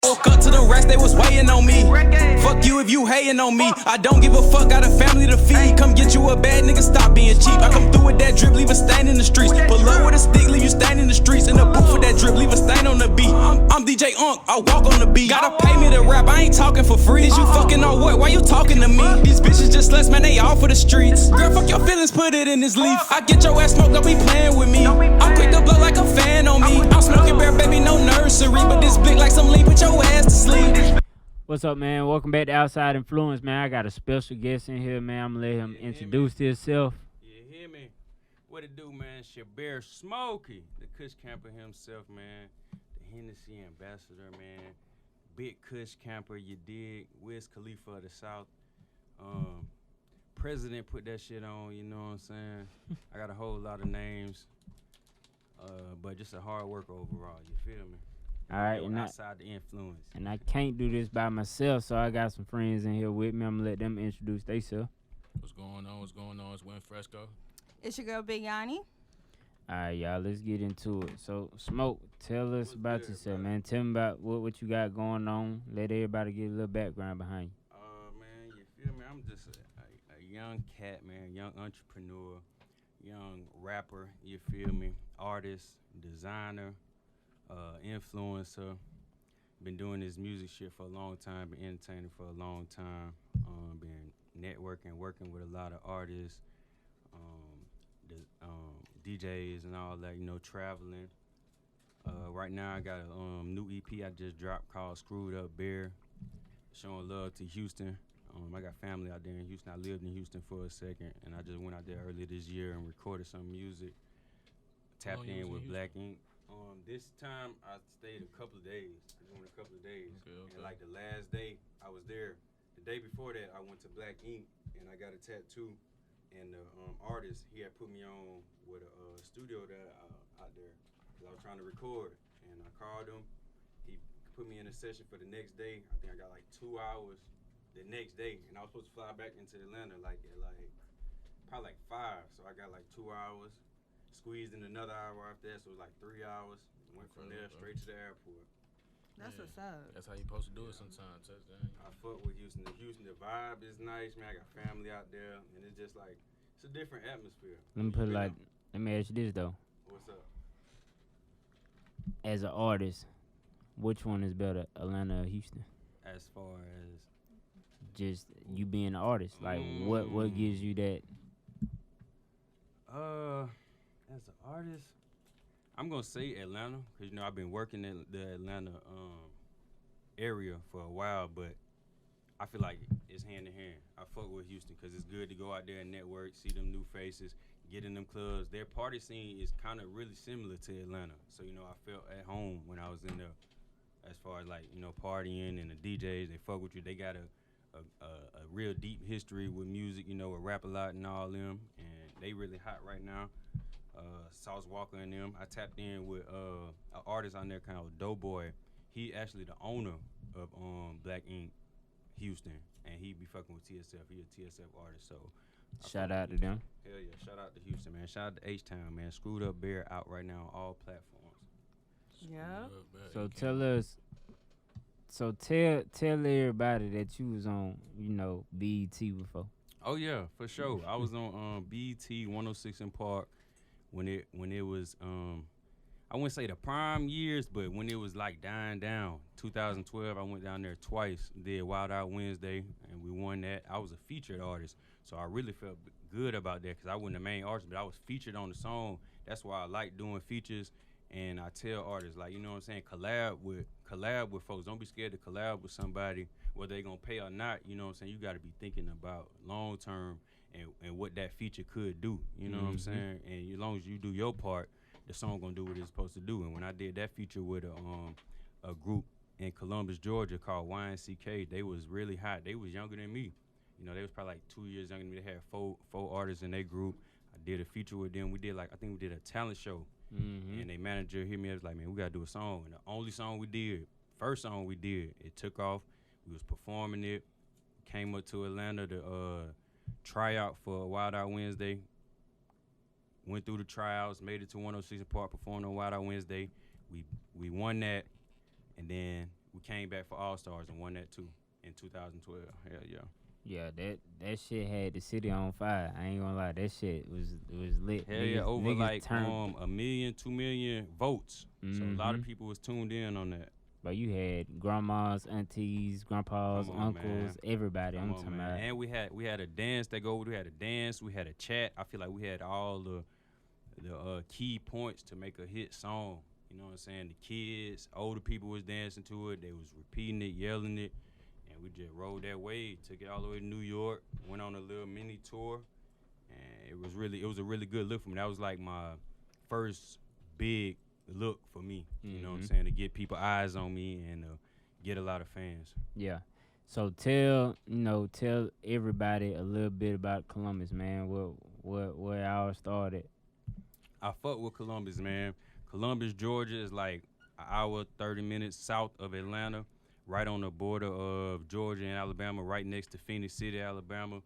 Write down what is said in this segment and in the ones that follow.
Woke up to the rest, they was waiting on me. Fuck you if you hating on me. I don't give a fuck, got a family to feed. Come get you a bad nigga, stop being cheap. I come through with that drip, leave a stain in the streets. Pull up with a stick, leave you stain in the streets. In the booth with that drip, leave a stain on the beat. I'm DJ Unk, I walk on the beat. Gotta pay me to rap, I ain't talking for free. Is you fucking or what? Why you talking to me? These bitches just sluts, man, they all for the streets. Girl, fuck your feelings, put it in this leaf. I get your ass smoked, don't be playing with me. I'm quick to blow like a fan on me. I'm Smokey Bear, baby, no nursery. But this blick like some lean, put your ass to sleep. What's up, man? Welcome back to Outside Influence, man. I got a special guest in here, man. I'm gonna let him introduce himself. You hear me? What it do, man? It's your bear Smokey, the Kush camper himself, man. The Hennessy ambassador, man. Big Kush camper, you dig? Wiz Khalifa of the South. President put that shit on, you know what I'm saying? I got a whole lot of names, but just a hard worker overall, you feel me? All right, and outside the influence. And I can't do this by myself, so I got some friends in here with me. I'm gonna let them introduce themselves. What's going on? It's Win Fresco. It's your girl, Big Yanni. All right, y'all, let's get into it. So, Smoke, tell us What's about good, yourself, brother? man. Tell me about what you got going on. Let everybody get a little background behind you. Man, you feel me? I'm just a young cat, man, young entrepreneur, young rapper, you feel me? Artist, designer, influencer. Been doing this music shit for a long time, been entertaining for a long time, been networking, working with a lot of artists, DJs and all that, you know, traveling. Right now I got a new EP I just dropped called Screwed Up Bear, showing love to Houston. I got family out there in Houston. I lived in Houston for a second, and I just went out there earlier this year and recorded some music, tapped in with Black Ink. This time I stayed a couple of days. Okay. And like the last day I was there, the day before that I went to Black Ink and I got a tattoo. And the artist, he had put me on with a studio that out there because I was trying to record. And I called him. He put me in a session for the next day. I think I got like 2 hours the next day, and I was supposed to fly back into Atlanta at probably 5. So I got like 2 hours. Squeezed in another hour after that, so it was like 3 hours. Went from there straight to the airport. That's what's up. That's how you supposed to do it sometimes. I fuck with Houston. The vibe is nice, man. I got family out there, and it's just like, it's a different atmosphere. Let me ask you this, though. What's up? As an artist, which one is better, Atlanta or Houston? As far as Just you being an artist. Like, what gives you that? as an artist, I'm gonna say Atlanta, cause you know I've been working in the Atlanta area for a while, but I feel like it's hand in hand. I fuck with Houston cause it's good to go out there and network, see them new faces, get in them clubs. Their party scene is kind of really similar to Atlanta, so you know I felt at home when I was in there. As far as like, you know, partying and the DJs, they fuck with you. They got a real deep history with music, you know, with Rap-A-Lot and all them, and they really hot right now. Sauce Walker and them. I tapped in with an artist on there called Doughboy. He actually the owner of Black Ink Houston, and he be fucking with TSF. He a TSF artist, so Shout out to them. hell yeah, shout out to Houston, man. Shout out to H-Town, man. Screwed Up Bear out right now on all platforms. Yeah. So tell everybody that you was on, you know, BET before. Oh yeah, for sure. I was on BET 106 in Park when it was I wouldn't say the prime years, but when it was like dying down. 2012, I went down there twice, did Wild Out Wednesday, and we won that. I was a featured artist, so I really felt good about that because I wasn't the main artist, but I was featured on the song. That's why I like doing features, and I tell artists, like, you know what I'm saying, collab with folks. Don't be scared to collab with somebody, whether they gonna pay or not. You know what I'm saying? You got to be thinking about long term and what that feature could do. You know what I'm saying? And as long as you do your part, the song gonna do what it's supposed to do. And when I did that feature with a group in Columbus, Georgia called YNCK, they was really hot. They was younger than me. You know, they was probably like 2 years younger than me. They had four artists in their group. I did a feature with them. We did I think we did a talent show. And their manager hit me up, was like, man, we gotta do a song. And the only song we did, first song we did, it took off. We was performing it. Came up to Atlanta to try out for Wild Out Wednesday. Went through the tryouts, made it to 106 Park, performed on Wild Out Wednesday. We won that, and then we came back for All Stars and won that too in 2012. Hell yeah. Yeah, that shit had the city on fire. I ain't gonna lie, that shit was lit. Hell yeah, over niggas like turned, 1 million, 2 million votes. So a lot of Mhm. people was tuned in on that. but you had grandmas, aunties, grandpas, Come on, uncles, man. everybody. Come I'm on, talking man. about. And we had a dance that go. We had a dance. We had a chat. I feel like we had all the key points to make a hit song. You know what I'm saying? The kids, older people was dancing to it. They was repeating it, yelling it, and we just rode that wave. Took it all the way to New York. Went on a little mini tour, and it was a really good look for me. That was like my first big look for me. You know what I'm Mhm. saying? To get people eyes on me and get a lot of fans. Yeah. So tell everybody a little bit about Columbus, man. Where it all started. I fuck with Columbus, man. Columbus, Georgia is like an hour, 30 minutes south of Atlanta, right on the border of Georgia and Alabama, right next to Phoenix City, Alabama.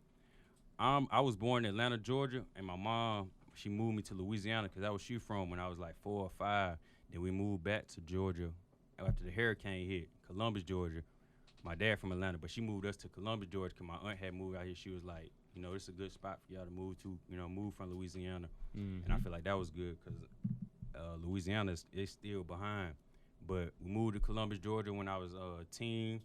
I was born in Atlanta, Georgia, and my mom, she moved me to Louisiana because that was she from when I was like 4 or 5. Then we moved back to Georgia after the hurricane hit, Columbus, Georgia. My dad from Atlanta, but she moved us to Columbus, Georgia because my aunt had moved out here. She was like, this is a good spot for y'all to move to, move from Louisiana. And I feel like that was good because Louisiana is still behind. But we moved to Columbus, Georgia when I was a teen,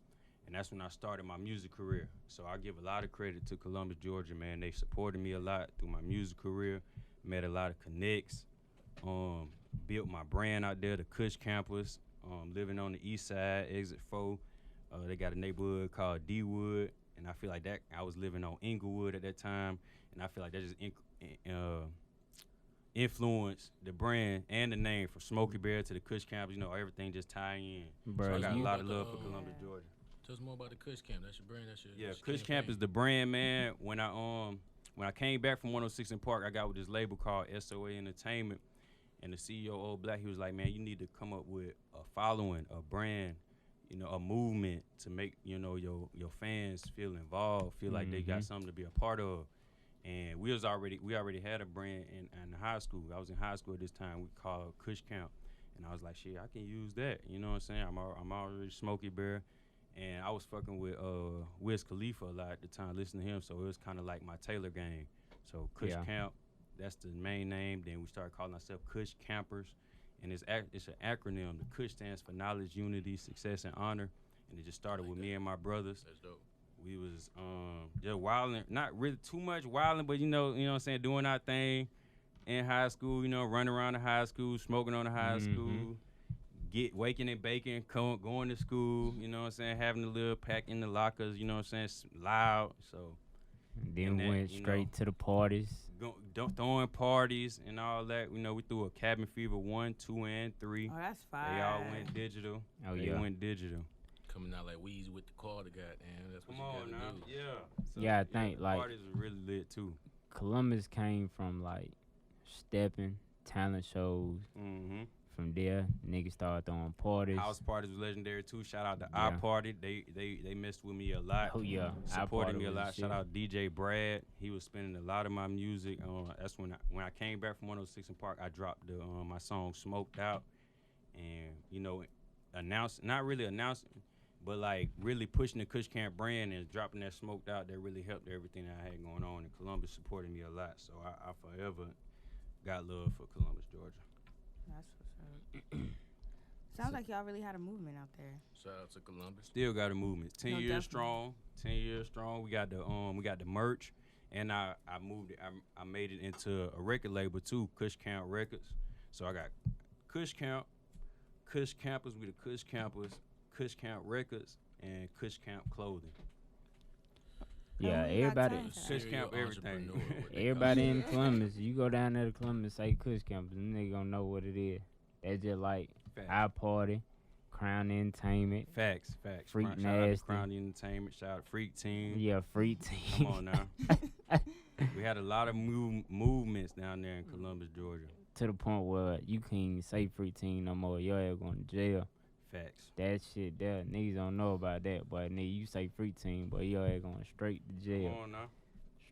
and that's when I started my music career. So I give a lot of credit to Columbus, Georgia, man. They supported me a lot through my music career, met a lot of connects, built my brand out there, the Kush campus, living on the east side, exit 4. They got a neighborhood called D-Wood, and I feel like that I was living on Inglewood at that time, and I feel like that just influenced the brand and the name from Smokey Bear to the Kush campus. Everything just tie in. Bruh, So I got a you- lot of love for Columbus, Georgia. Tell us more about the Kush Camp. That's your brand. That's your Yeah, that's your Kush Camp campaign. is the brand, man. When I came back from 106 in Park, I got with this label called SOA Entertainment, and the CEO, Old Black, he was like, man, you need to come up with a following, a brand, a movement to make your fans feel involved, feel like they got something to be a part of. And we already had a brand in high school. I was in high school at this time. We called Kush Camp, and I was like, shit, I can use that. You know what I'm saying? I'm already Smokey Bear, and I was fucking with Wiz Khalifa a lot at the time, listening to him. So it was kind of like my Taylor game. So Kush Yeah. Camp, that's the main name. Then we started calling ourselves Kush Campers, and it's an acronym. The Kush stands for Knowledge, Unity, Success, and Honor. And it just started with me and my brothers. That's dope. We was just wilding, not really too much wilding, but you know what I'm saying, doing our thing in high school, running around the high school, smoking on the high school, waking and baking, going to school, you know what I'm saying, having a little pack in the lockers, you know what I'm saying, loud. So Then and that, went straight to the parties. throwing parties and all that. We threw a Cabin Fever 1, 2, and 3. Oh, that's fine. They all went digital. Oh, They yeah. went digital. Coming out like Weezy with the Carter, goddamn. That's what Come on you now. gotta do. Yeah. So, Yeah, I think, the like- parties were really lit too. Columbus came from like stepping talent shows. Mm-hmm. From there, niggas started throwing parties. House parties was legendary too. Shout out to Yeah. Our Party. They messed with me a lot. Oh yeah, Our Supported Party me a was the lot. shit. Shout out DJ Brad. He was spinning a lot of my music. That's when I came back from 106 in Park. I dropped my song Smoked Out, and not really announcing, but like really pushing the Kush Camp brand and dropping that Smoked Out. That really helped everything I had going on. And Columbus supported me a lot. So I forever got love for Columbus, Georgia. That's what's up. Sounds like y'all really had a movement out there. Shout out to Columbus. Still got a movement. 10 No, years definitely. strong. 10 years strong. We got the merch, and I moved it. I made it into a record label too, Kush Camp Records. So I got Kush Camp, Kush Campers. We the Kush Campers, Kush Camp Records, and Kush Camp Clothing. Yeah, when you got everybody, time for that? Kush Camp Serial everything. entrepreneur, what they everybody in Yeah. Columbus. You go down there to Columbus, say Kush Campus, and they gonna know what it is. That's just like Facts. Our Party, Crown Entertainment. Facts. Freak Shout out to Nasty. Crown Entertainment. Shout out to Freak Team. Yeah, Free Team. Come on now. We had a lot of movements down there in Columbus, Georgia. To the point where you can't even say Free Team no more. Your ass going to jail. Facts. That shit there, niggas don't know about that, boy. Nigga, you say Free Team, boy, your ass going straight to jail. Come on now.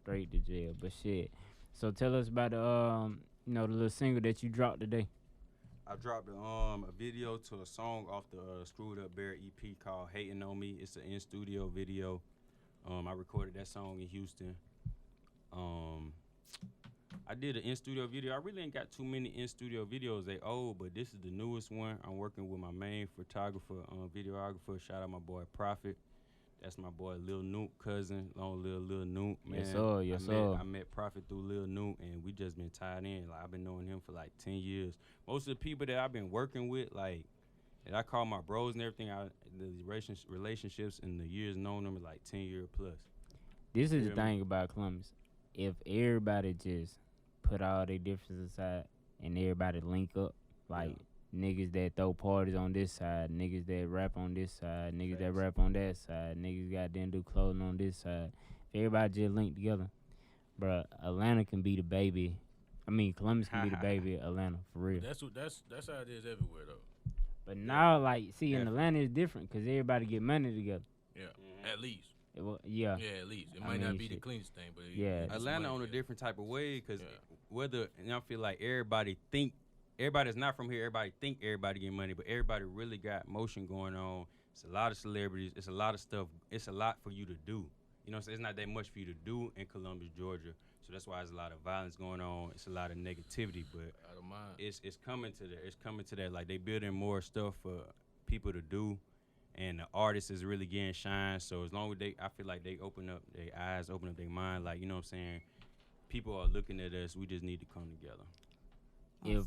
Straight to jail. But shit. So tell us about the little single that you dropped today. I I dropped a video to a song off the Screwed Up Bear EP called "Hating on Me." It's an in studio video. I recorded that song in Houston. I did an in studio video. I really ain't got too many in studio videos. They old, but this is the newest one. I'm working with my main photographer, videographer. Shout out my boy Prophet. That's my boy Lil Nook cousin. Long live Lil Nook, man. Yes, sir. Yes, sir. I met Prophet through Lil Nook, and we just been tied in. Like, I've been knowing him for like 10 years. Most of the people that I've been working with, like, that I call my bros and everything, the relationships and the years known them is like 10 years plus. This is the thing about Columbus. If everybody just put all their differences aside and everybody link up, like niggas that throw parties on this side, niggas that rap on this side, niggas that rap on that side, niggas goddamn do clothing on this side. If everybody just link together, bruh, Atlanta can be the baby. I mean, Columbus can be the baby of Atlanta, for real. That's how it is everywhere though. But now, like, see, in Atlanta it's different because everybody get money together. Yeah, at least. Yeah, at least. It might not be the cleanest thing, but Atlanta on a different type of way because whether, and I feel like everybody's not from here, everybody think everybody get money, but everybody really got motion going on. It's a lot of celebrities, it's a lot of stuff, it's a lot for you to do. You know what I'm saying? It's not that much for you to do in Columbus, Georgia. So that's why there's a lot of violence going on. It's a lot of negativity, but I don't mind. It's coming to that. It's coming to that. Like, they building more stuff for people to do, and the artists is really getting shine. So as long as I feel like they open up their eyes, open up their mind. Like, you know what I'm saying? People are looking at us. We just need to come together. If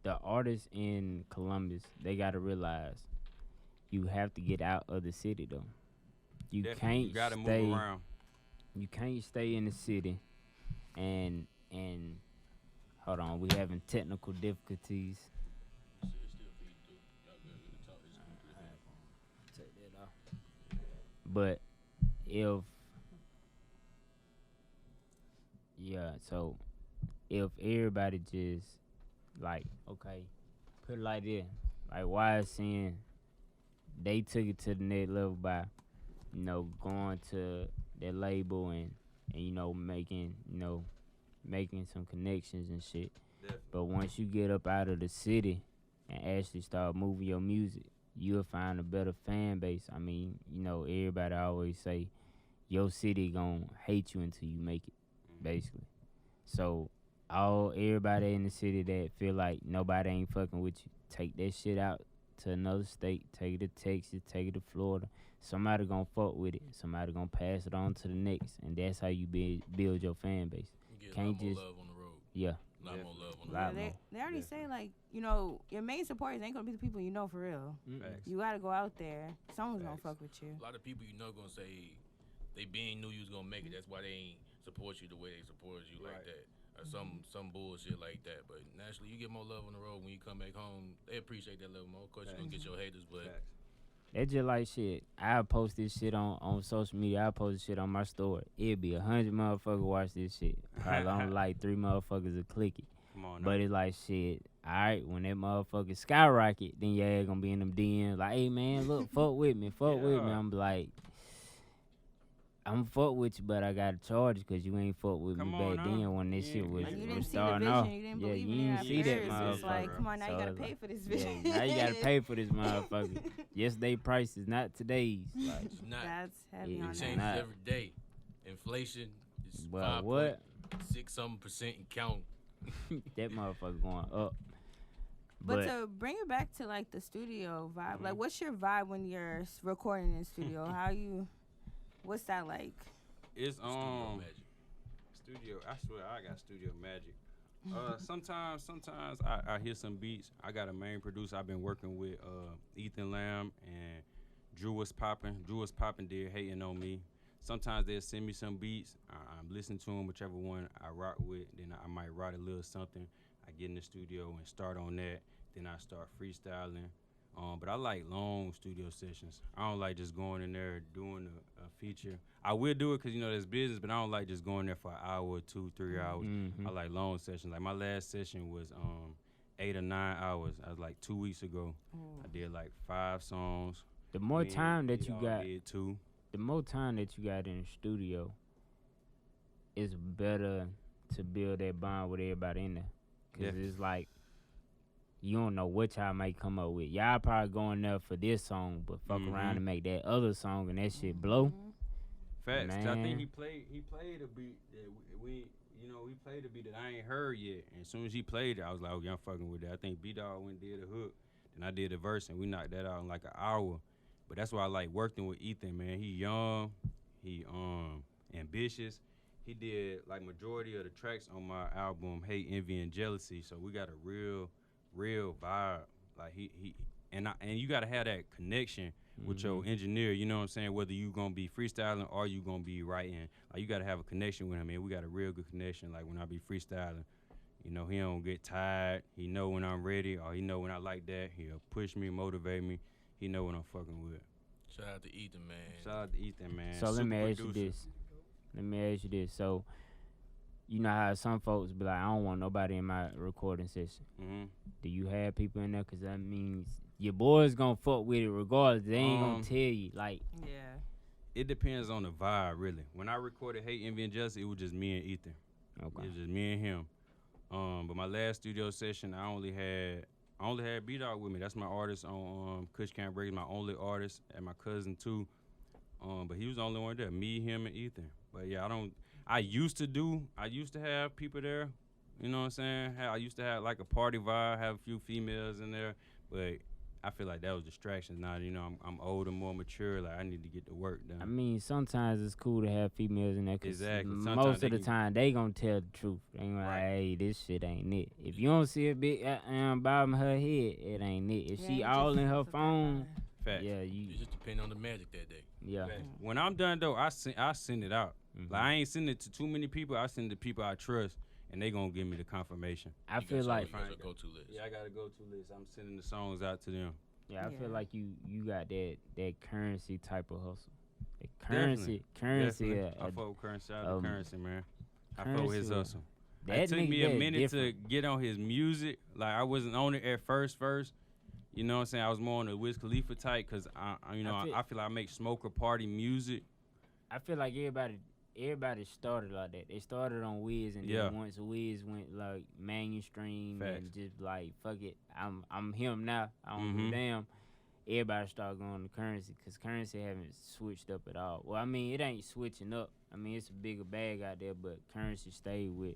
the artists in Columbus, they gotta realize you have to get out of the city though. You gotta move around. You can't stay in the city and hold on, we having technical difficulties. Take that off. But if everybody just like, okay, put it like this, like Wise saying, they took it to the next level by, going to their label and making some connections and shit. Definitely. But once you get up out of the city and actually start moving your music, you'll find a better fan base. I mean, everybody always say your city gonna hate you until you make it, basically. So everybody in the city that feel like nobody ain't fucking with you, take that shit out to another state, take it to Texas, take it to Florida. Somebody gonna fuck with it. Somebody gonna pass it on to the next, and that's how you build your fan base. You get Can't a lot just more love on the road. Yeah. A lot more love on the Lot road. more. They already say, like, your main supporters ain't gonna be the people you know for real. Facts. You gotta go out there. Someone's gonna fuck with you. A lot of people gonna say they knew you was gonna make it. That's why they ain't support you the way they support you like that. Or some bullshit like that. But naturally, you get more love on the road when you come back home. They appreciate that love more. Of course, you're gonna get your haters, but That's just like shit. I post this shit on social media. I post this shit on my story. It'll be 100 motherfuckers watch this shit. Probably only like 3 motherfuckers will click it. Come on, But it's like shit. Alright, when that motherfucker skyrocket, then your ass gonna be in them DMs like, hey man, look, fuck with me. I'm like, I'm fuck with you, but I gotta charge you because you ain't fuck with me back then when this shit was Like, you didn't see the starting vision. off. You didn't Yeah, believe you in it didn't at see that first. It's like, motherfucker. come on, now you So gotta it's pay like, for this vision. Yeah, now you gotta pay for this motherfucker. Yesterday's prices, not today's. Like, it's not. That's heavy Yeah, on It that. changes Not. every day. Inflation is well, what? 5.6% and count. That motherfucker going up. But to bring it back to like the studio vibe, like what's your vibe when you're recording in the studio? What's that like? It's Studio magic. studio. I swear I got studio magic. Sometimes I hear some beats. I got a main producer I've been working with, Ethan Lamb and Drew was popping. Did Hating on Me. Sometimes they'll send me some beats. I'm listening to them, whichever one I rock with. Then I might write a little something. I get in the studio and start on that. Then I start freestyling. But I like long studio sessions. I don't like just going in there doing a feature. I will do it because, there's business, but I don't like just going there for an hour or 2, 3 hours. Mhm. I like long sessions. Like my last session was 8 or 9 hours. I was like 2 weeks ago. I did like 5 songs. the more time that you all got, did 2. the more time that you got in the studio, it's better to build that bond with everybody in there. Because Definitely. it's like, you don't know what y'all might come up with. Y'all probably going there for this song, but fuck around and make that other song and that shit blow. Facts. Man. I think he played a beat that we he played a beat that I ain't heard yet. And as soon as he played it, I was like, okay, I'm fucking with that. I think B-Dog went and did a hook, and I did a verse, and we knocked that out in like an hour. But that's why I like working with Ethan, man. He young, he ambitious. He did like majority of the tracks on my album, Hate, Envy, and Jealousy. So we got a real vibe. Like he and you gotta have that connection with your engineer, you know what I'm saying? Whether you gonna be freestyling or you gonna be writing, like you gotta have a connection with him. Man, we got a real good connection. Like when I be freestyling, he don't get tired. He know when I'm ready, or he know when I like that. He'll push me, motivate me. He know what I'm fucking with. Shout out to Ethan, man. Shout out to Ethan, man. So let me Super ask you producer. this. So, you know how some folks be like, I don't want nobody in my recording session. Do you have people in there? Because that means your boys gonna fuck with it regardless. They ain't gonna tell you. Like, Yeah. It depends on the vibe, really. When I recorded Hate, Envy, and Jealousy, it was just me and Ethan. okay. It was just me and him. But my last studio session, I only had B-Dog with me. That's my artist on Kush Camp Breaks, my only artist, and my cousin too. But he was the only one there, me, him, and Ethan. But yeah, I used to have people there, you know what I'm saying? I used to have like a party vibe, have a few females in there, but I feel like that was distractions. Now, I'm older, more mature, like I need to get the work done. I mean, sometimes it's cool to have females in there because Exactly. Sometimes most they of the can- time they gonna tell the truth. They gonna like, hey, this shit ain't it. If you don't see a big bobbing her head, it ain't it. If she all in her phone, Facts. yeah, It just depends on the magic that day. yeah. Facts. When I'm done though, I send it out. Like I ain't send it to too many people. I send it to people I trust, and they gonna give me the confirmation. I feel like you got a go-to list. Yeah, I got a go-to list. I'm sending the songs out to them. I feel like you got that currency type of hustle. The Definitely. currency. Definitely. I fuck with currency. Shout out to currency, man. I fuck Currency with his hustle. That It took nigga me a that minute different. to get on his music. Like I wasn't on it at first. You know what I'm saying? I was more on the Wiz Khalifa type because I feel like I make smoker party music. I feel like everybody started like that. They started on Wiz, and Yeah. then once Wiz went like mainstream Facts. and just like fuck it, I'm him now. I don't give a damn. Everybody started going to currency because currency haven't switched up at all. Well, I mean it ain't switching up. I mean it's a bigger bag out there, but currency stayed with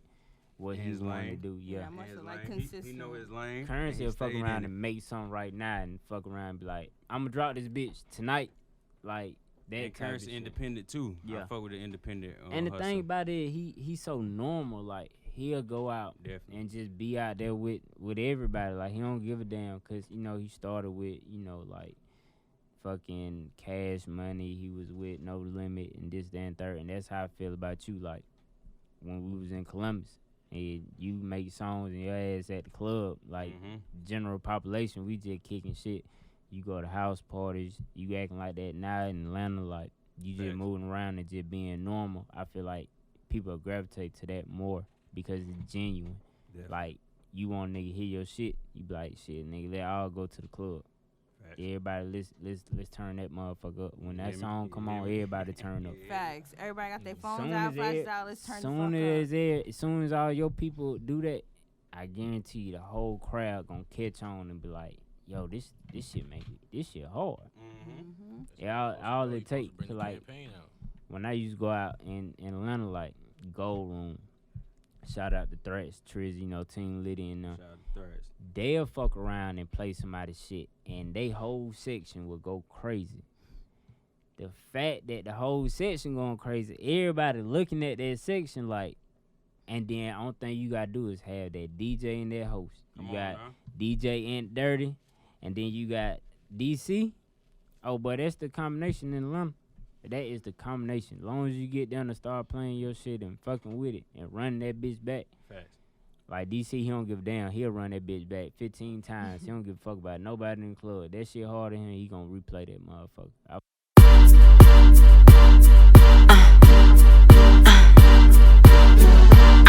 what he His wanted to lane. do. Yeah. I'm And also his like lane. consistent. He know his lane. Currency will and he fuck stayed around in and make something right now and fuck around and be like, I'm gonna drop this bitch tonight. Like that And type of currency shit. independent too. Yeah. I fuck with the independent. And the hustle. thing about it, he's so normal. Like he'll go out Definitely. and just be out there with everybody. Like he don't give a damn because he started with like fucking Cash Money. He was with No Limit and this, that, and third. And that's how I feel about you. Like when we was in Columbus and you make songs and your ass at the club, like general population, we just kicking shit. You go to house parties, you acting like that now in Atlanta, like you just Facts. moving around and just being normal. I feel like people gravitate to that more because it's genuine. Definitely. Like you want a nigga hear your shit, you be like, shit, nigga, let all go to the club. Facts. Everybody, let's turn that motherfucker up. When that hear me? song You come hear on, me? everybody turn up. Facts. Everybody got their phones Soon out, as flashes it- out. Let's turn the Soon fuck up. as soon as all your people do that, I guarantee you the whole crowd gonna catch on and be like, yo, this shit this shit hard. Yeah, all it take to like when I used to go out in Atlanta, like Gold Room. Shout out to Threats, Triz, Team Liddy and Shout out to Threats. they'll fuck around and play somebody's shit, and they whole section will go crazy. The fact that the whole section going crazy, everybody looking at that section like, and then only thing you gotta do is have that DJ and that host. You Come on got now. DJ and Dirty, and then you got DC. Oh, but that's the combination in Atlanta. That is the combination. As long as you get down and start playing your shit and fucking with it and running that bitch back. Facts. Like DC, he don't give a damn. He'll run that bitch back 15 times. He don't give a fuck about nobody in the club. That shit hard to him. He gonna replay that motherfucker.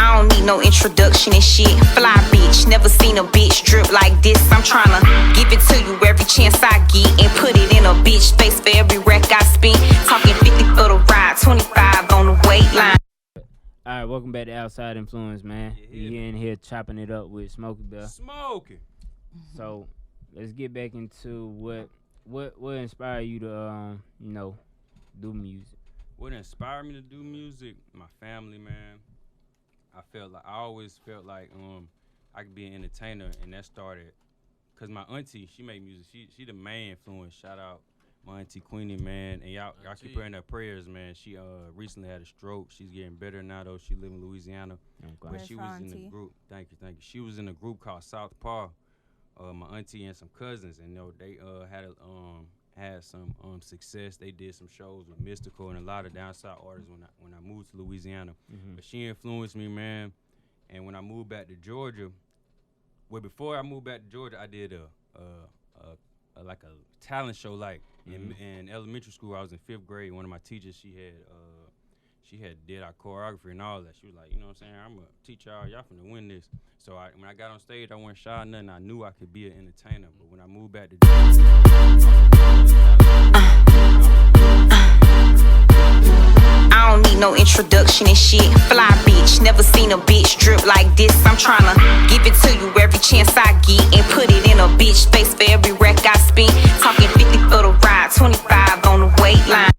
I don't need no introduction and shit. Fly bitch, never seen a bitch drip like this. I'm tryna give it to you every chance I get and put it in a bitch face for every wreck I spin. Talking 50 for the ride, 25 on the weight line. All right, welcome back to Outside Influence, man. Yeah. We in here chopping it up with Smokey Bear. Smoking. So let's get back into what inspired you to do music. What inspired me to do music? My family, man. I always felt like I could be an entertainer, and that started cause my auntie, she made music. She the main influence. Shout out my auntie Queenie, man. And y'all keep her in her prayers, man. She recently had a stroke. She's getting better now though. She live in Louisiana. Okay. But she was in a group. Thank you. She was in a group called South Par. My auntie and some cousins, and they had some success. They did some shows with Mystical and a lot of down south artists when I moved to Louisiana. Mm-hmm. But she influenced me, man. And when I moved back to Georgia, before I moved back to Georgia, I did a talent show. Like in elementary school, I was in 5th grade. One of my teachers, she had did our choreography and all that. She was like, you know what I'm saying? I'm gonna teach y'all finna win this. So when I got on stage, I wasn't shy or nothing. I knew I could be an entertainer. But when I moved back to I don't need no introduction and shit. Fly bitch, never seen a bitch drip like this. I'm tryna give it to you every chance I get and put it in a bitch face for every wreck I spin. Talking 50 for the ride, 25 on the wait line.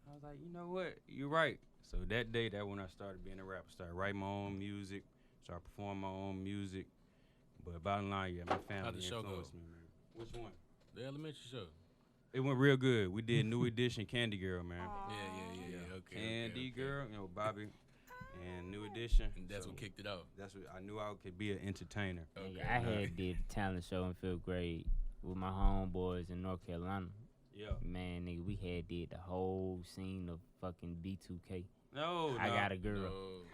I was like, you know what? You're right. So that day, when I started being a rapper, started writing my own music, started performing my own music. But bottom line, yeah, my family How'd the show influenced go? me, man. Which one? The elementary show. It went real good. We did New Edition Candy Girl, man. Yeah. Okay. Candy okay. Girl, Bobby, and New Edition. And that's what kicked it off. That's what I knew I could be an entertainer. Okay. I had did a talent show in 5th grade with my homeboys in North Carolina. Yeah. Man, nigga, we had did the whole scene of fucking B2K. No, I got a girl. No.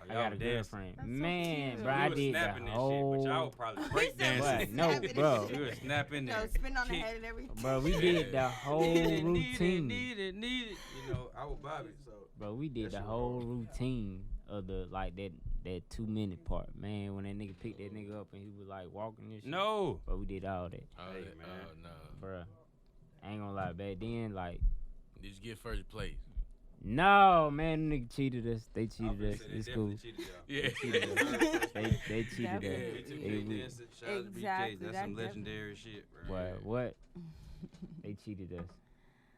I got a girlfriend. That's so Man, cute. bro, We I was did the snapping that whole. shit, but y'all would probably break He said dancing. No, snapping bro. and We were snapping No, and spin on the kick. head and everything. Bro, we did the whole routine. Need it. I was Bobby, so. Bro, we did That the shit whole hard. routine of that 2-minute part. Man, when that nigga picked that nigga up and he was like walking this shit. No. Bro, we did all that. Oh, Hey, that- man. oh, no. Bro, I ain't gonna lie, back then, like, Did you get first place? no, man, nigga cheated us. They cheated us. It's cool. Yeah. They cheated us. Definitely. Exactly. That's that some legendary shit, bro. What? They cheated us.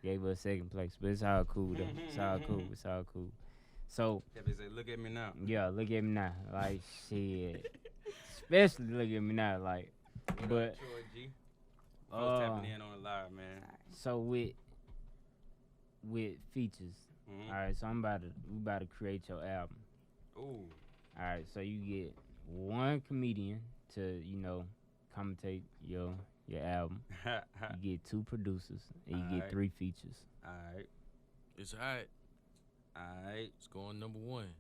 Gave us 2nd place, but it's all cool though. It's all cool. So If they say, look at me now. yeah, look at me now, like shit. Especially look at me now, like. But Troy G. Folks tapping in on the live, man. so with features, Mhm. all right. So we about to create your album. Ooh. All right, so you get one comedian to commentate your album. You get 2 producers, and you get Alright. 3 features. Alright. It's hot. Alright. It's going number 1.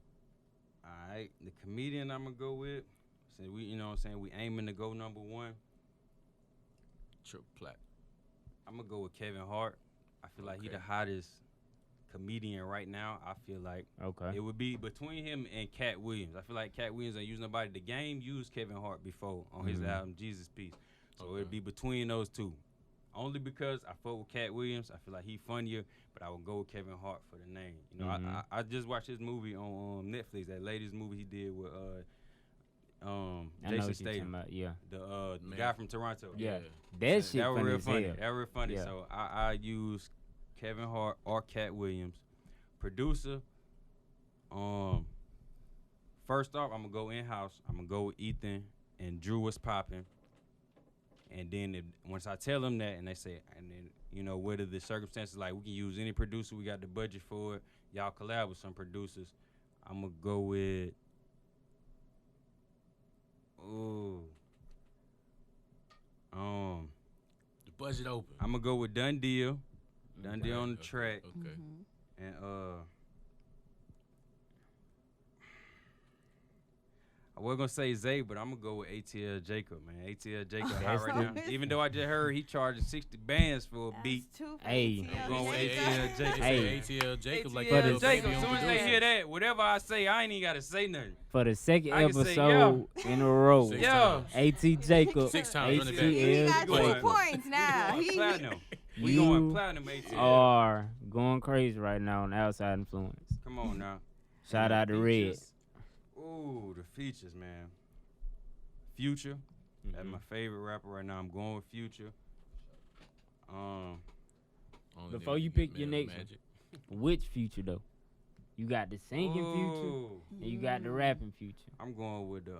Alright. The comedian I'm gonna go with, since we, we aiming to go number 1, Triple plat. I'm gonna go with Kevin Hart. I feel like he Okay. the hottest comedian right now. I feel like Okay. it would be between him and Cat Williams. I feel like Cat Williams ain't used nobody. The Game used Kevin Hart before on his Mhm. album Jesus Peace. So Okay. it'd be between those two. Only because I fuck with Cat Williams. I feel like he funnier, but I would go with Kevin Hart for the name. Mhm. I just watched his movie on Netflix, that latest movie he did with I know Jason what you're talking Statham, about. Yeah. the Man. guy from Toronto. Yeah. Yeah. That shit that was funny real as funny. hell. That real funny. Yeah. So I use Kevin Hart or Cat Williams. Producer. First off, I'm gonna go in house. I'm gonna go with Ethan and Drew was popping. And then once I tell them that, and they say, and then whether the circumstances like we can use any producer, we got the budget for it. Y'all collab with some producers. I'm gonna go with. The budget open. I'm gonna go with Done Deal. Done Deal on the Okay, track. Okay. And I was gonna say Zay, but I'm gonna go with ATL Jacob, man. ATL Jacob hot That's right now. Even though I just heard he charging 60 bands for a beat. Hey. I'm going with ATL They Jacob. say Hey. ATL Jacob like For he the- a Jacob, baby as on soon as they producer. hear that, whatever I say, I ain't even gotta say nothing. For the 2nd I can say, episode in a row, Six Yeah. times. AT Jacob, 6 times, run it back. He got ATL 2 Going- Jacob points now. We going He platinum. We You going platinum, ATL. are going crazy right now on Outside Influence. Come on now. Shout out to Red. Features. Ooh, the features, man. Future. That's my favorite rapper right now. I'm going with Future. Only Before nigga you can pick get your mad at next Magic. Which Future though? You got the singing Future, Ooh. and you got the rapping Future. I'm going with the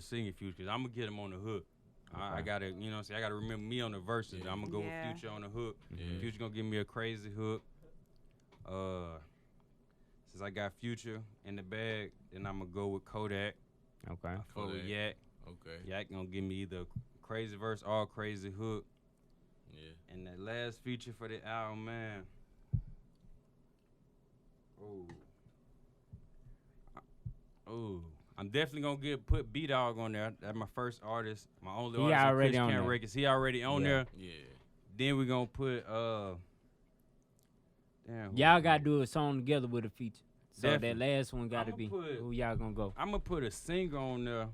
singing Future because I'm gonna get him on the hook. I gotta, you know what I'm saying? I gotta remember me on the verses. Yeah. I'm gonna go Yeah. with Future on the hook. Yeah. Future gonna give me a crazy hook. Since I got Future in the bag, then I'm gonna go with Kodak. Okay. I fuck with Kodak. Yak. Okay. Yak gonna give me either crazy verse or crazy hook. Yeah. And that last feature for the album, man. Oh, I'm definitely gonna put B Dog on there. That's my first artist. My only He artist already on on Kush Camp there. Records. He already on Yeah. there. Yeah. Then we gonna put damn. Y'all gotta do a song together with a feature. So Definitely. that last one gotta I'ma be put- who y'all gonna go. I'm gonna put a singer on there,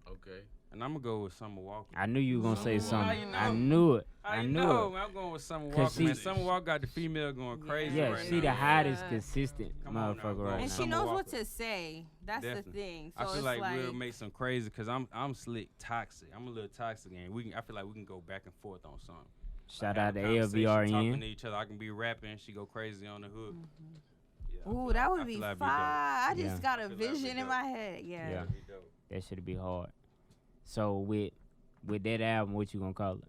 Okay. and I'm gonna go with Summer Walker. I knew you were gonna say Summer Walker. something. How you I know? knew it. I I knew know, it. man. I'm going with Summer 'Cause Walker, she- man. Summer Walker got the female going crazy Yeah, right she now. the Yeah. hottest consistent Come on now, motherfucker go. right And now. she Summer knows Walker. what to say. That's Definitely. the thing. So I feel it's like we'll make some crazy because I'm slick toxic. I'm a little toxic, and I feel like we can go back and forth on something. Shout Have out to a conversation, talking LVRN. to each other. I can be rapping. She go crazy on the hook. Yeah, I Ooh, feel that like- would I be feel like fire. I Yeah. just got a I feel like it'd be vision in dope. my head. Yeah. Yeah. That'd be dope. That should be hard. So with that album, what you gonna call it?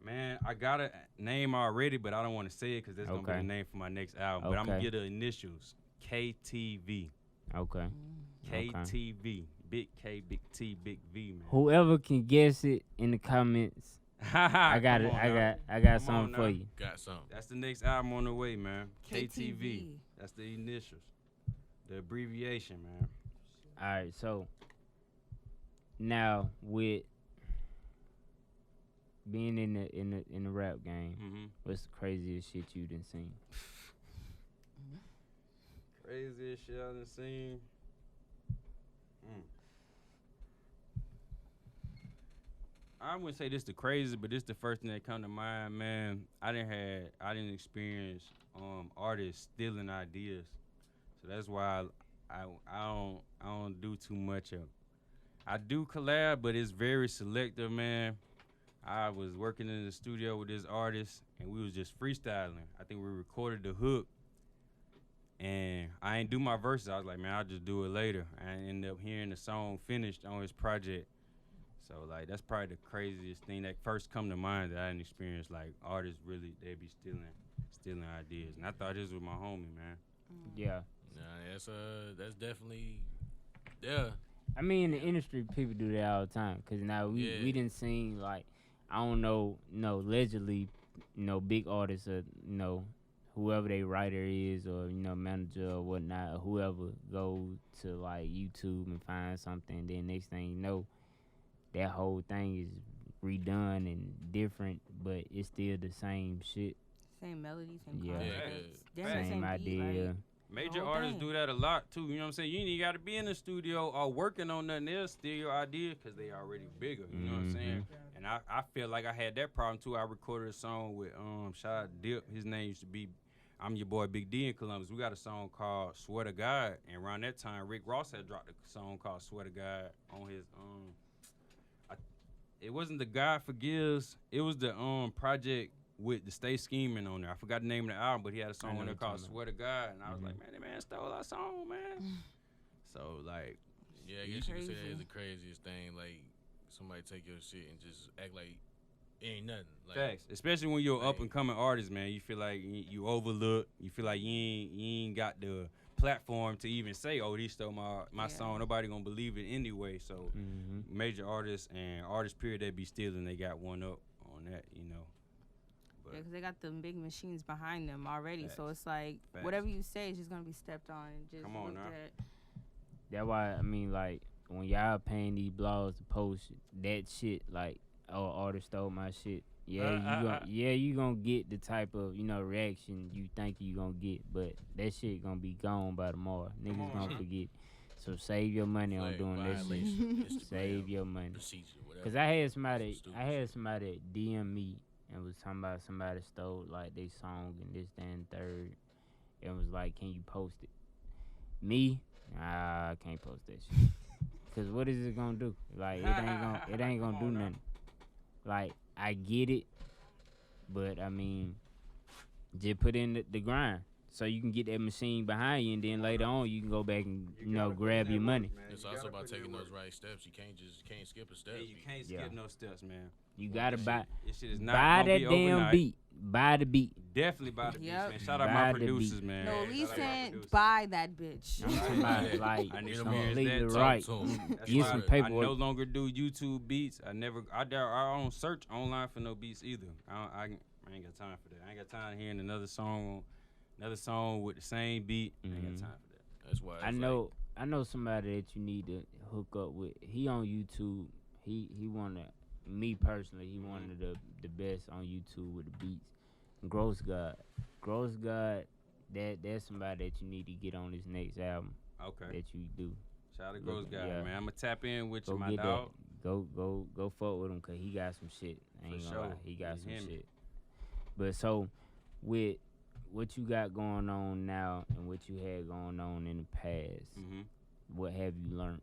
Man, I got a name already, but I don't want to say it because that's gonna be Okay. the name for my next album. But I'm gonna Okay. get the initials KTV. Okay. KTV. Big K, big T, big V, man. Whoever can guess it in the comments, I got it. I got Come on something for now. you. Got something. That's the next album on the way, man. KTV. KTV. That's the initials. The abbreviation, man. All right. So now with being in the rap game, Mm-hmm. what's the craziest shit you done seen? Craziest shit I done seen. I wouldn't say this the craziest, but this the first thing that come to mind, man. I didn't experience artists stealing ideas, so that's why I don't do too much of. I do collab, but it's very selective, man. I was working in the studio with this artist, and we was just freestyling. I think we recorded the hook, and I ain't do my verses. I was like, man, I'll just do it later. I ended up hearing the song finished on his project. So, like, that's probably the craziest thing that first come to mind that I didn't experience. Like, artists really, they be stealing ideas. And I thought this was my homie, man. Yeah. Nah, that's definitely yeah. I mean, in the industry, people do that all the time. Cause now we didn't seen like, I don't know, allegedly, big artists or whoever they writer is or manager or whatnot, or whoever go to like YouTube and find something. Then next thing you know, that whole thing is redone and different, but it's still the same shit. Same melody, same Yeah. concepts. Yeah. Damn, Same beat, idea. like, Major whole artists thing. do that a lot, too. You know what I'm saying? You ain't even got to be in the studio or working on nothing else, steal your idea because they already bigger. You know what I'm saying? And I feel like I had that problem, too. I recorded a song with shout out Dip. His name used to be I'm Your Boy Big D in Columbus. We got a song called Swear to God. And around that time, Rick Ross had dropped a song called Swear to God on his it wasn't the God Forgives. It was the project with the Stay Scheming on there. I forgot the name of the album, but he had a song know on there what called you're talking Swear to God. And I was like, man, that man stole our song, man. So, like, Yeah, I guess you could say that Crazy. is the craziest thing. Like somebody take your shit and just act like it ain't nothing. Like, facts. Especially when you're an Like- up and coming artist, man. You feel like you overlooked. You feel like you ain't got the platform to even say, oh, he stole my Yeah. song. Nobody gonna believe it anyway. So major artists and artists period that be stealing, they got one up on that, But Yeah, because they got them big machines behind them already. So Facts. it's like Facts. whatever you say is just gonna be stepped on and just Come on looked now. at. That's why I mean, like, when y'all paying these blogs to post that shit, like, oh, artist stole my shit. Yeah, you gonna get the type of reaction you think you gonna get, but that shit gonna be gone by tomorrow. Niggas on, gonna man. forget. So save your money on flag doing that shit. violation, Instagram Save your money. procedure, whatever. Cause I had somebody Stupid DM me and was talking about somebody stole like they song and this, that, and third, and was like, "Can you post it?" Me, nah, I can't post that shit. Cause what is it gonna do? Like it ain't gonna do nothing. Like I get it, but I mean, just put in the grind so you can get that machine behind you, and then later on you can go back and grab your money. It's also about taking those right steps. You can't skip a step. Yeah, you can't skip no steps, man. You gotta buy. This shit is not Buy gonna that be damn overnight. beat. Buy the beat. Definitely buy the beats, Yep. man. Shout out Buy my the producers, beat. man. No, Shout out my recent, producers. buy that bitch. I'm talking about like I need some some ears completely that right. talk to 'em. That's Get why some I paperwork. no longer do YouTube beats. I don't search online for no beats either. I ain't got time for that. I ain't got time hearing another song with the same beat. I ain't got time for that. That's why I know somebody that you need to hook up with. He on YouTube. He one of me personally. He one of the best on YouTube with the beats. Gross God. That's somebody that you need to get on this next album. Okay. That you do. Shout out to Ghost Guy, Yeah. man. I'ma tap in with Go you, my get dog. that. Go fuck with him, cause he got some shit. I ain't For gonna lie. sure. He got You some hear me? shit. But so with what you got going on now and what you had going on in the past, what have you learned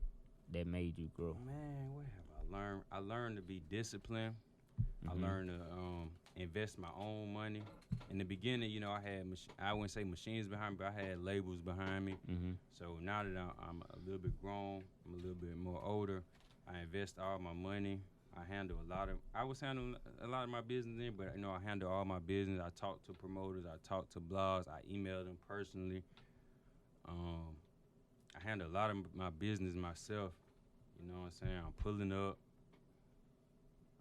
that made you grow? Man, what have I learned? I learned to be disciplined. I learned to invest my own money. In the beginning, I had I wouldn't say machines behind me, but I had labels behind me. So now that I'm a little bit grown, I'm a little bit more older, I invest all my money. I was handling a lot of my business then, but I handle all my business. I talk to promoters, I talk to blogs, I email them personally. I handle a lot of my business myself. You know what I'm saying? I'm pulling up.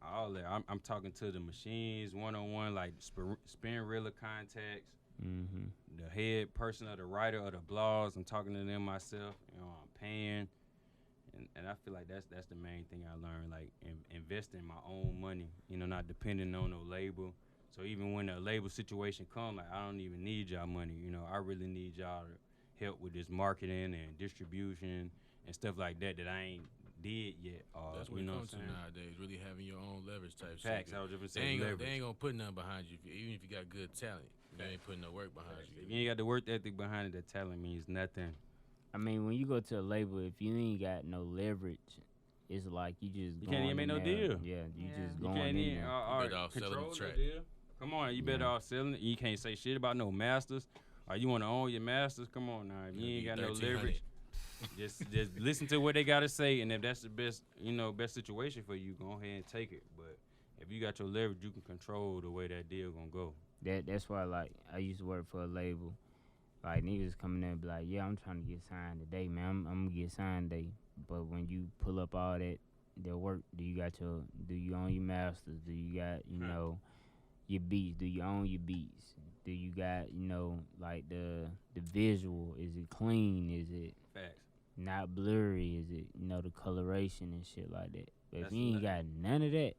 All that. I'm talking to the machines one-on-one, like spin reeler contacts. The head person or the writer of the blogs, I'm talking to them myself. I'm paying. And I feel like that's the main thing I learned, like investing my own money, not depending on no label. So even when a label situation comes, like I don't even need y'all money, I really need y'all to help with this marketing and distribution and stuff like that I ain't did yet. That's what it comes to nowadays, really having your own leverage type Facts, shit. I was just They saying ain't leverage. gonna put nothing behind you, even if you got good talent. They ain't putting no work behind If you. you ain't got the work ethic behind it, that talent means nothing. I mean, when you go to a label, if you ain't got no leverage, it's like you just You can't even make no deal. Yeah, you just You going can't in even there. better off selling control the track. deal. Come on, you better off selling it. You can't say shit about no masters. Or you want to own your masters? Come on now. If you ain't got no 1300. leverage, just listen to what they gotta say, and if that's the best, best situation for you, go ahead and take it. But if you got your leverage, you can control the way that deal gonna go. That's why, like, I used to work for a label. Like, niggas coming in and be like, yeah, I'm trying to get signed today, man. I'm gonna get signed today. But when you pull up all that work, do you own your masters? Do you got, your beats? Do you own your beats? Do you got, like the visual? Is it clean? Is it Facts. not blurry? Is it, the coloration and shit like that? But if That's you ain't nut- got none of that,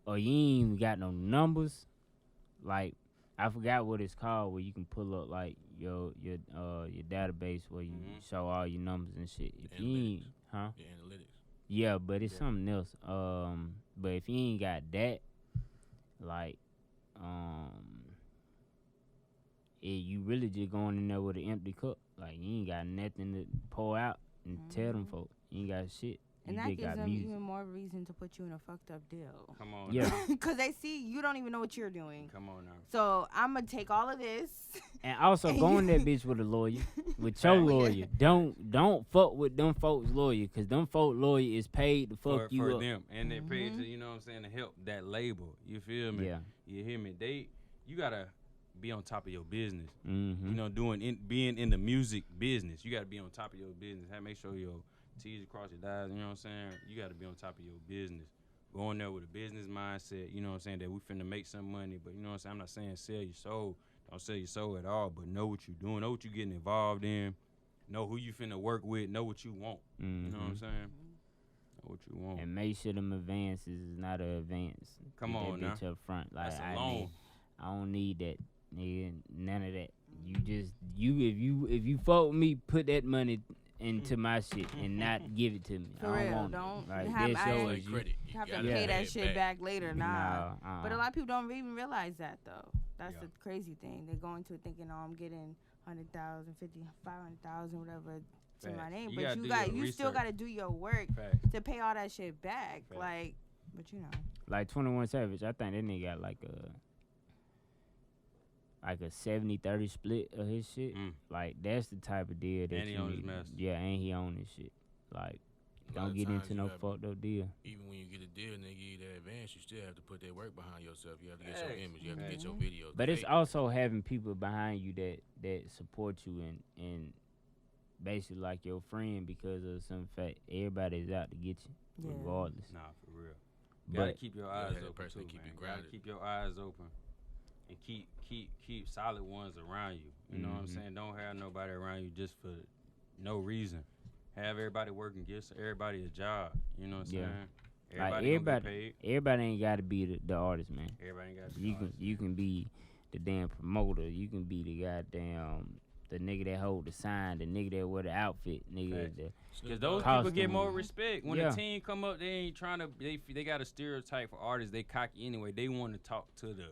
or you ain't even got no numbers, like, I forgot what it's called, where you can pull up like your database where you show all your numbers and shit. If you ain't, The analytics. yeah, but it's something else. But if you ain't got that, like, you really just going in there with an empty cup. Like, you ain't got nothing to pour out and tell them folks. You ain't got shit. And You that just gives got them music. even more reason to put you in a fucked up deal. Come on. Yeah. Now. Because they see you don't even know what you're doing. Come on now. So I'm going to take all of this. And also go in that bitch with a lawyer, with your lawyer. Don't fuck with them folks' lawyer, cause them folk lawyer is paid to fuck you for up. them, and they paid to, to help that label. You feel me? Yeah. You hear me? You gotta be on top of your business. Mm-hmm. Being in the music business, you gotta be on top of your business. Make sure your T's cross your I's. You know what I'm saying? You gotta be on top of your business. Go in there with a business mindset. You know what I'm saying? That we finna make some money, but you know what I'm saying? I'm not saying sell your soul. Don't sell your soul at all, but know what you're doing. Know what you're getting involved in. Know who you finna work with. Know what you want. You know what I'm saying? Know what you want. And make sure them advances is not an advance. Come Get on that now. bitch up front. Like, That's a loan. I don't need that, nigga. None of that. You just if you fuck with me, put that money into my shit and not give it to me. For I don't real, want don't it. Like, have that's I- yours. Like credit. You have to gotta pay that it shit back later. Nah. Nah, But a lot of people don't even realize that, though. That's Yeah. the crazy thing. They go into it thinking, oh, I'm getting 100,000, 50, 500,000, whatever, to my name. You But gotta you do got your you still research. got to do your work Facts. to pay all that shit back. Facts. Like, but you know. Like 21 Savage, I think that nigga got like a 70-30 split of his shit. Like that's the type of deal that And he you own his need. master. Yeah, and he own his shit. Like, A lot don't of get times into you no gotta- fucked up deal. Even when you get a deal and they give you that advance, you still have to put that work behind yourself. You have to get Facts. your image. You have to get your Mhm. videos. But it's made. also having people behind you that support you and basically like your friend because of some fact everybody's out to get you Yeah. regardless. Nah, for real. You gotta But keep your gotta eyes have that open person too, to keep you man. Gotta grounded. keep your eyes open, and keep solid ones around you. You know what I'm Mhm. saying? Don't have nobody around you just for no reason. Have everybody working, give everybody a job. You know what I'm Yeah. saying? like Everybody gonna get paid. everybody ain't gotta be the artist, man. Everybody ain't got to be You artists. can be the damn promoter. You can be the goddamn the nigga that hold the sign, the nigga that wear the outfit, nigga. Facts. The, Because those Costume. people get more respect. When Yeah. the team come up, they ain't trying to. They got a stereotype for artists. They cocky anyway. They want to talk to the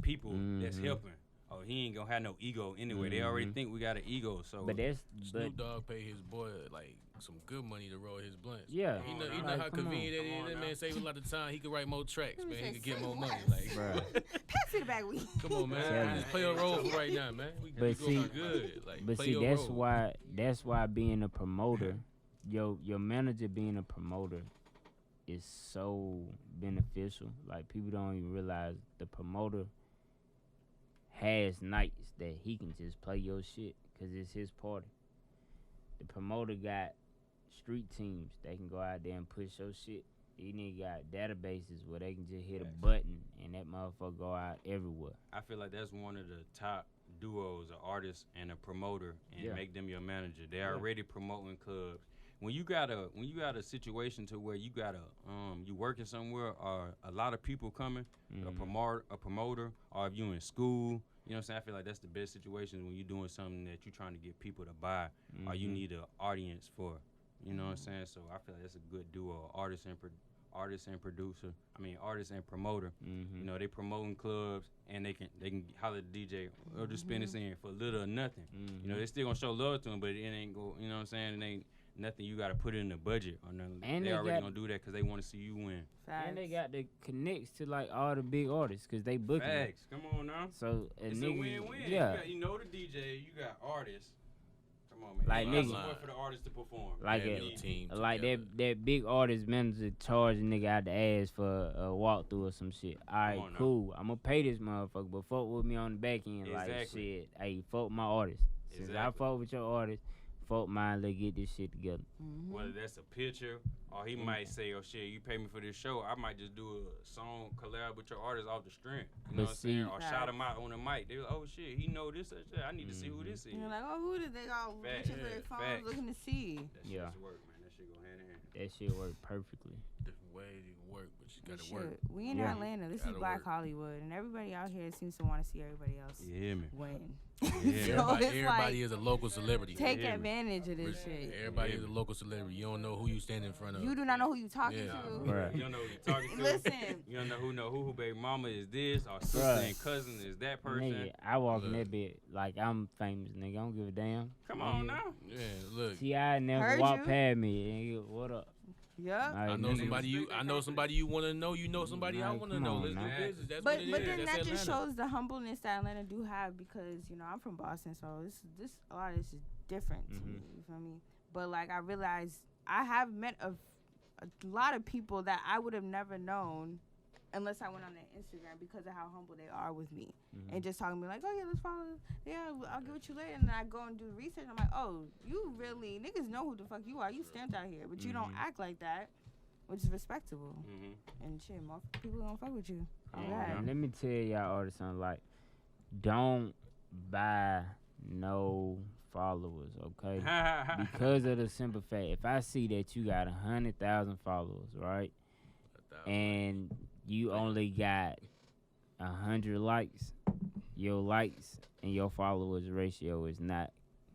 people that's Mhm. helping. Oh, he ain't gonna have no ego anyway. They already Mhm. think we got an ego. So but that's Snoop Dogg pay his boy like some good money to roll his blunts. yeah. You Come know, on you now. know how Like, come on. convenient that Come is. on That now. man save a lot of time. He could write more tracks, Let me man. He say, could get say more money. less. Like, Bruh. Pass me the bag, we. come on, man. Tell Just me. play a role for right now, man. We But going see- good. Like, But play see, your that's role. why being a promoter, your manager being a promoter, is so beneficial. Like people don't even realize the promoter has nights that he can just play your shit because it's his party. The promoter got street teams that can go out there and push your shit. These niggas got databases where they can just hit a Facts. button and that motherfucker go out everywhere. I feel like that's one of the top duos, an artist and a promoter, and Yeah. make them your manager. They Yeah. already promoting clubs. When you got a situation to where you got you working somewhere or a lot of people coming, a promoter, or if you in school, you know what I'm saying? I feel like that's the best situation when you doing something that you trying to get people to buy or you Mhm. need an audience for. You know what I'm saying? So I feel like that's a good duo, artist and producer. I mean, artist and promoter. Mhm. You know, they promoting clubs and they can holler at the DJ or just spin this in for little or nothing. You know, they still gonna show love to him, but it ain't go. You know what I'm saying? It ain't nothing you gotta put in the budget or nothing. And they they already got- gonna do that because they want to see you win. And they got the connects to like all the big artists because they booking them. Facts. Come on now. So a It's nigga, a win-win. yeah, You know the DJ. You got artists. Come on, man. Like You got nigga- support for the artist to perform. like Have a- your team like together. that big artist manager charge a nigga out the ass for a walkthrough or some shit. All right, on now. cool. I'm gonna pay this motherfucker, but fuck with me on the back end. Like Exactly. shit, hey, fuck my artist. Since I Exactly. fuck with your artist, fuck mine. Let's get this shit together. Whether that's a picture or he might say, "Oh shit, you pay me for this show. I might just do a song collab with your artist off the strength." You know But what I'm saying? see- Or shout him out on the mic. They like, "Oh shit, he know this or shit. I need to see who this is." And you're like, oh, who did they all Facts. reach into their Yeah, phones facts. looking to see? That shit Yeah. just work, man. That shit go hand in hand. That shit worked perfectly. Different ways you can work, but you gotta Shit, work. we in Yeah. Atlanta. This is Gotta Black work. Hollywood, and everybody out here seems to want to see everybody else You hear me? win. Yeah. So Everybody, it's everybody like, is a local celebrity. take Yeah. advantage of this shit. Everybody is a local celebrity. You don't know who you stand in front of. You do not know who you talking Yeah. to. Bruh. You don't know who you talking to. Listen, You don't know who baby mama is this or sister Bruh. and cousin is that person. Nigga, I walk in Look. that bit like I'm famous, nigga. I don't give a damn. Come on now. Yeah, look. T.I. never Heard walk you. past me. Nigga, what up? yep. Like, I know nigga, somebody you. I know somebody you want to know. You know somebody I Like, want to come know. on Let's now. do business. That's But what it but is. then That's that just Atlanta. shows the humbleness that Atlanta do have because I'm from Boston, so this a lot of this is different to me. You feel me? But like I realized I have met a lot of people that I would have never known unless I went on their Instagram because of how humble they are with me and just talking to me like, oh yeah, let's follow. Yeah, I'll get with you later. And then I go and do the research. I'm like, oh, you really niggas know who the fuck you are. You stamped out here, but you don't act like that, which is respectable. And shit, more people gonna fuck with you. Come on Alright. now. And let me tell y'all artists something like, don't buy no followers, okay? Because of the simple fact, if I see that you got 100,000 followers, right, and you only got 100 likes, your likes and your followers ratio is not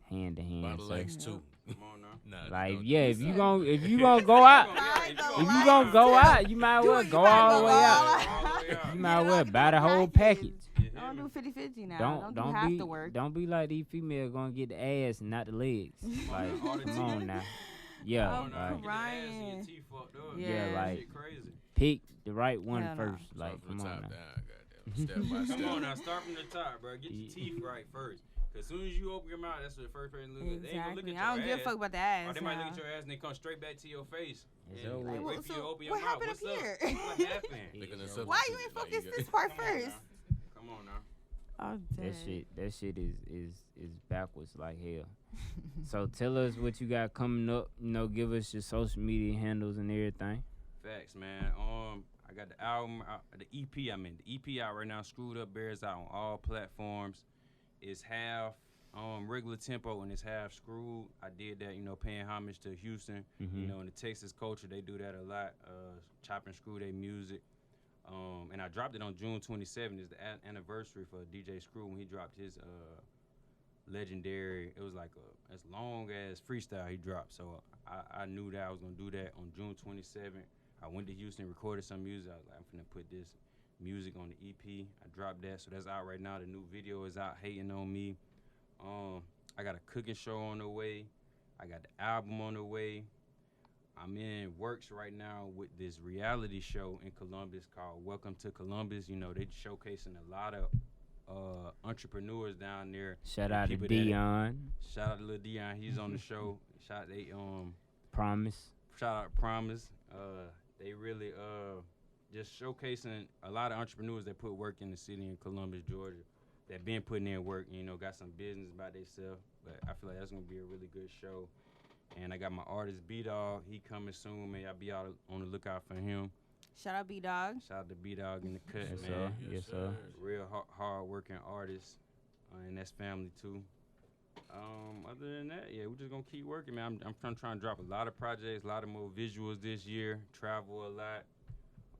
hand to hand. Bottle So, likes too. Come on now. Nah, like, don't- yeah, if you gonna go out, if you gonna go out, you might as well go all the way out. You might as well buy the whole package. Oh don't do 50-50 now. Don't do half the work. Don't be like these females gonna get the ass and not the legs. Like, come on now. Yeah, I'm like, crying. yeah, like, Shit crazy. pick the right one Hell no. first. Like, come on now. Step by step. Come on now, start from the top, bro. Get your teeth right first. Cause as soon as you open your mouth, that's what the first person look at. They ain't gonna look at Exactly. your I don't give a ass. fuck about the ass. Or they might look now. at your ass and they come straight back to your face. It's And over like, with. wait for you to open your What mouth. happened What's up up? here? What happened? Looking at Why you ain't focus this part first? Come on now. Oh, That shit is backwards like hell. So tell us what you got coming up. You know, give us your social media handles and everything. Facts, man. I got the album, the EP. The EP out right now. Screwed Up Bears out on all platforms. It's half regular tempo and it's half screwed. I did that, you know, paying homage to Houston. Mm-hmm. You know, in the Texas culture, they do that a lot. Chop and screw their music. And I dropped it on June 27th. It's the anniversary for DJ Screw when he dropped his legendary. It was like as long as freestyle he dropped. So I knew that I was gonna do that on June 27th. I went to Houston, recorded some music. I was like, I'm finna put this music on the EP. I dropped that, so that's out right now. The new video is out, Hating on Me. I got a cooking show on the way. I got the album on the way. I'm in works right now with this reality show in Columbus called Welcome to Columbus. You know, they showcasing a lot of entrepreneurs down there. Shout out to people Dion. Shout out to Lil Dion. He's on the show. Shout out Promise. Shout out Promise. They really just showcasing a lot of entrepreneurs that put work in the city in Columbus, Georgia, that been putting in work, you know, got some business by themselves. But I feel like that's gonna be a really good show. And I got my artist B-Dog. He coming soon, man. Y'all be out on the lookout for him. Shout out B-Dog. Shout out to B-Dog in the cut, Yes, man. sir. Yes, sir. Real hard working artist, and that's family too. Other than that, yeah, we're just gonna keep working, man. I'm trying to drop a lot of projects, a lot of more visuals this year. Travel a lot.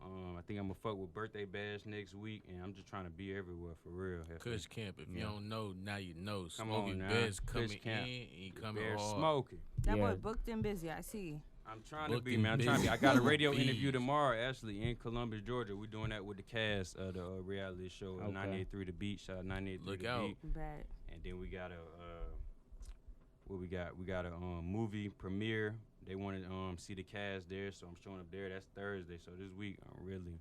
I think I'm gonna fuck with Birthday Bash next week, and I'm just trying to be everywhere for real. Kush Camp, if you don't know, now you know. Come Smokey on now. Bear's Kush coming Camp. in, and he coming Bear hard. smoking. That Yeah. boy booked and busy. I see. I'm trying to Booked be, and man. I'm trying to be. I busy. got a radio Bees. interview tomorrow, actually, in Columbus, Georgia. We're doing that with the cast of the reality show, Okay. 98.3 The Beat. Shout out 98.3 Look The out. Beat. Bad. And then we got what we got? We got a movie premiere. They want to see the cast there, so I'm showing up there. That's Thursday. So this week I'm really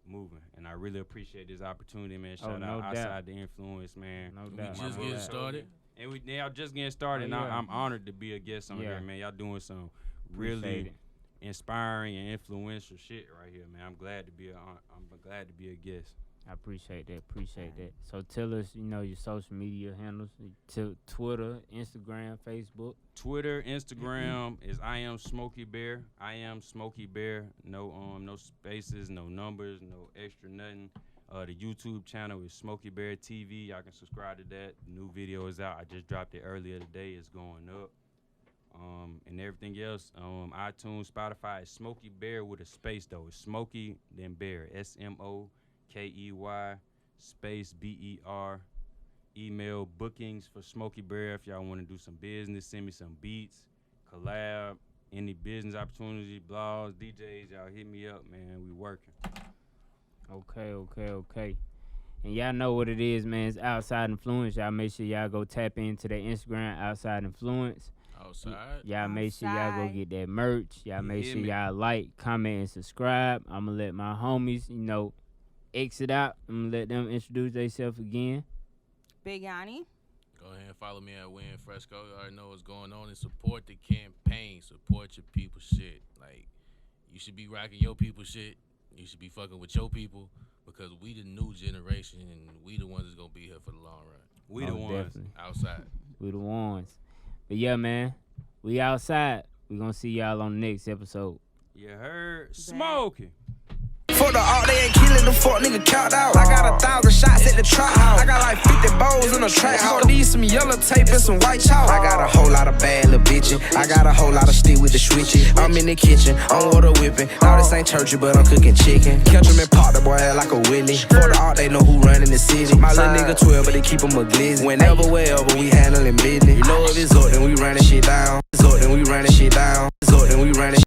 moving, and I really appreciate this opportunity, man. Shout no out doubt. Outside the Influence, man. No We doubt. just My getting boy. started. And y'all just getting started. Oh, And yeah. I'm honored to be a guest on Yeah. here, man. Y'all doing some Appreciate really it. inspiring and influential shit right here, man. I'm glad to be a guest. I appreciate that. Appreciate that. So tell us, you know, your social media handles. Twitter, Instagram, Facebook. Twitter, Instagram is I am Smokey Bear. I am Smokey Bear. No spaces, no numbers, no extra nothing. The YouTube channel is Smokey Bear TV. Y'all can subscribe to that. The new video is out. I just dropped it earlier today. It's going up. And everything else, iTunes, Spotify is Smokey Bear with a space though. It's Smokey then Bear. SMOKEY space BER. Email bookings for Smokey Bear if y'all want to do some business. Send me some beats, collab, any business opportunities, blogs, DJs. Y'all hit me up, man. We working. Okay. And y'all know what it is, man. It's Outside Influence. Y'all make sure y'all go tap into their Instagram, Outside Influence. Outside. Y'all make sure y'all go Outside. get that merch. Y'all You make hear sure me? y'all like, comment, and subscribe. I'm going to let my homies, you know, exit out. I'm going to let them introduce themselves again. Big Yanni. Go ahead and follow me at Win Fresco. You already know what's going on. And support the campaign. Support your people shit. Like, you should be rocking your people shit. You should be fucking with your people because we the new generation and we the ones that's going to be here for the long run. We the Oh, ones. definitely. Outside. We the ones. But yeah, man, we outside. We going to see y'all on the next episode. You heard? Smoking. Fuck the art, they ain't killing the fuck nigga count out. I got 1,000 shots at the trap house. I got like 50 bowls in the trap house. Gon' need some yellow tape and some white chalk. I got a whole lot of bad little bitchin'. I got a whole lot of stick with the switchy. I'm in the kitchen, I'm water whipping. Now this ain't churchy, but I'm cooking chicken. Catch 'em and pop the boy like a Willie. Fuck the art, they know who running the city. My little nigga 12, but they keep 'em a glizzy. Whenever, wherever, we handling business. You know if it's up, then we running shit down. It's up, then we running shit down. It's up, then we running shit